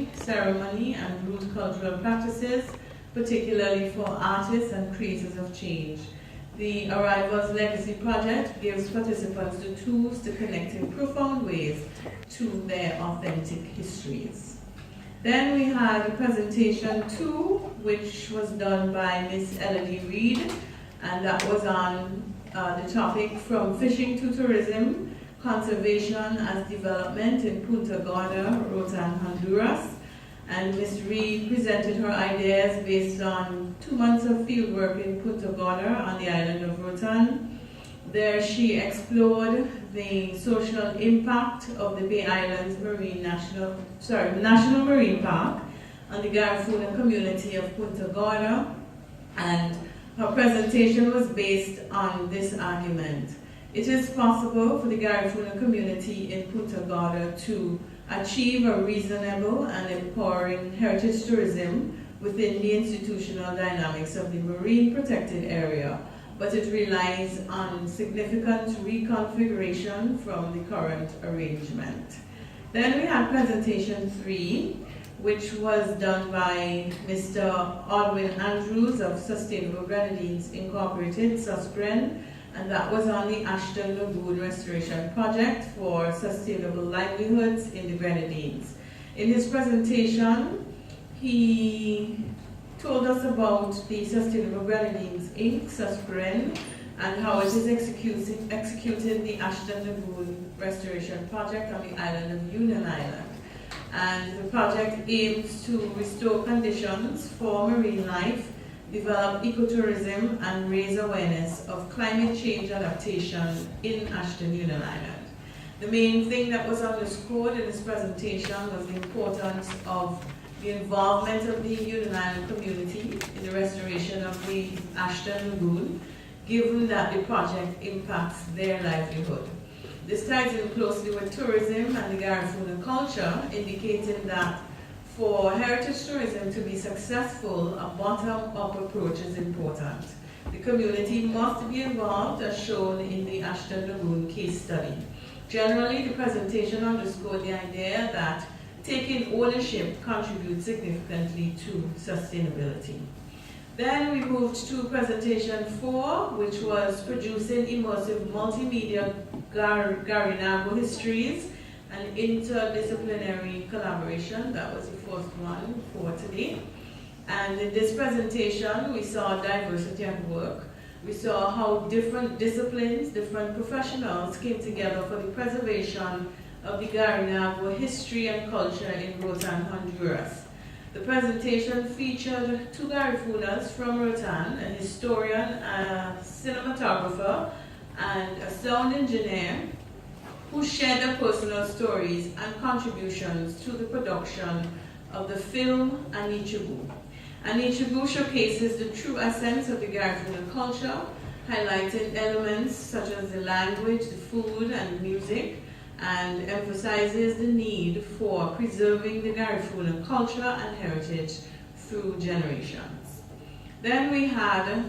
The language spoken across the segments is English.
history, ceremony, and root cultural practices, particularly for artists and creators of change. The Arrivals Legacy Project gives participants the tools to connect in profound ways to their authentic histories. Then we had presentation 2, which was done by Miss Elodie Reed, and that was on the topic From Fishing to Tourism, Conservation as Development in Punta Gorda, Roatan, Honduras. And Ms. Reed presented her ideas based on 2 months of fieldwork in Punta Gorda on the island of Roatan. There she explored the social impact of the Bay Islands National Marine Park on the Garifauna community of Punta Gorda, and her presentation was based on this argument. It is possible for the Garifauna community in Punta Gorda to achieve a reasonable and empowering heritage tourism within the institutional dynamics of the marine protected area, but it relies on significant reconfiguration from the current arrangement. Then we have presentation 3, which was done by Mr. Odwin Andrews of Sustainable Grenadines Incorporated, SUSGREN, and that was on the Ashton Lagoon Restoration Project for Sustainable Livelihoods in the Grenadines. In his presentation, he told us about the Sustainable Grenadines Inc., SUSGREN, and how it is executing the Ashton Lagoon Restoration Project on the island of Union Island. And the project aims to restore conditions for marine life, develop ecotourism, and raise awareness of climate change adaptation in Ashton, Union Island. The main thing that was underscored in this presentation was the importance of the involvement of the Union Island community in the restoration of the Ashton Lagoon, given that the project impacts their livelihood. This ties in closely with tourism and the Garifauna culture, indicating that for heritage tourism to be successful, a bottom-up approach is important. The community must be involved, as shown in the Ashton Lagoon case study. Generally, the presentation underscored the idea that taking ownership contributes significantly to sustainability. Then we moved to presentation 4, which was producing immersive multimedia Garinago histories and interdisciplinary collaboration. That was the first one for today. And in this presentation, we saw diversity at work. We saw how different disciplines, different professionals came together for the preservation of the Garinago history and culture in Roatan, Honduras. The presentation featured 2 Garifaunas from Roatan, a historian, a cinematographer, and a sound engineer, who shared their personal stories and contributions to the production of the film Anichugu. Anichugu showcases the true essence of the Garifauna culture, highlighting elements such as the language, the food, and music, and emphasizes the need for preserving the Garifauna culture and heritage through generations. Then we had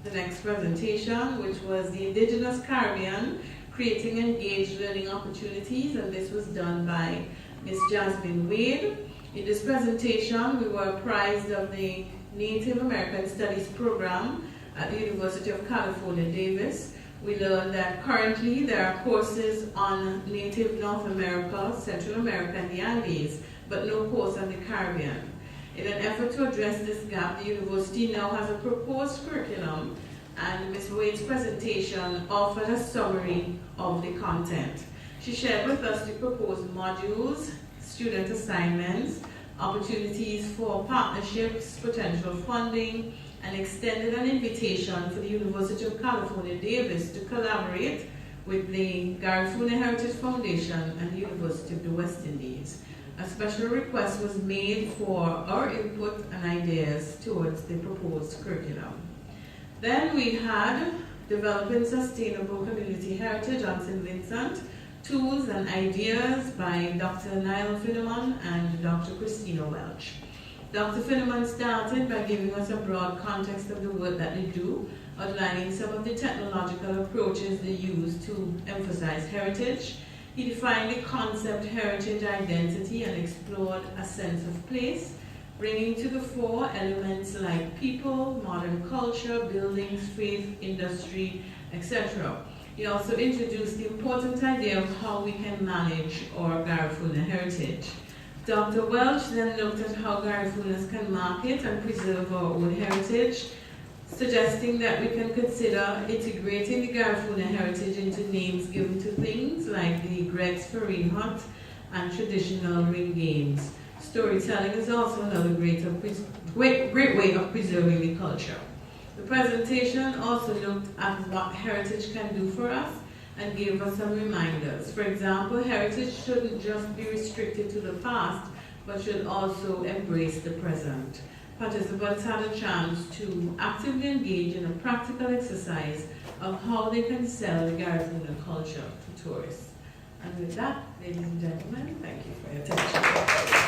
the next presentation, which was the Indigenous Caribbean, creating engaged learning opportunities, and this was done by Ms. Jasmine Wade. In this presentation, we were apprised of the Native American Studies program at the University of California, Davis. We learned that currently there are courses on Native North America, Central America, and the Andes, but no course on the Caribbean. In an effort to address this gap, the university now has a proposed curriculum, and Ms. Wade's presentation offered a summary of the content. She shared with us the proposed modules, student assignments, opportunities for partnerships, potential funding, and extended an invitation for the University of California, Davis to collaborate with the Garifauna Heritage Foundation and the University of the West Indies. A special request was made for our input and ideas towards the proposed curriculum. Then we had Developing Sustainable Community Heritage on St. Vincent, Tools and Ideas by Dr. Niall Finneman and Dr. Christina Welch. Dr. Finneman started by giving us a broad context of the work that they do, outlining some of the technological approaches they use to emphasize heritage. He defined the concept heritage identity and explored a sense of place, bringing to the fore elements like people, modern culture, buildings, faith, industry, etc. He also introduced the important idea of how we can manage our Garifauna heritage. Dr. Welch then looked at how Garifaunas can market and preserve our own heritage, suggesting that we can consider integrating the Garifauna heritage into names given to things like the Greg's Farine Hut and traditional ring games. Storytelling is also another great way of preserving the culture. The presentation also looked at what heritage can do for us and gave us some reminders. For example, heritage shouldn't just be restricted to the past, but should also embrace the present. Participants had a chance to actively engage in a practical exercise of how they can sell the Garifauna culture to tourists. And with that, ladies and gentlemen, thank you for your attention.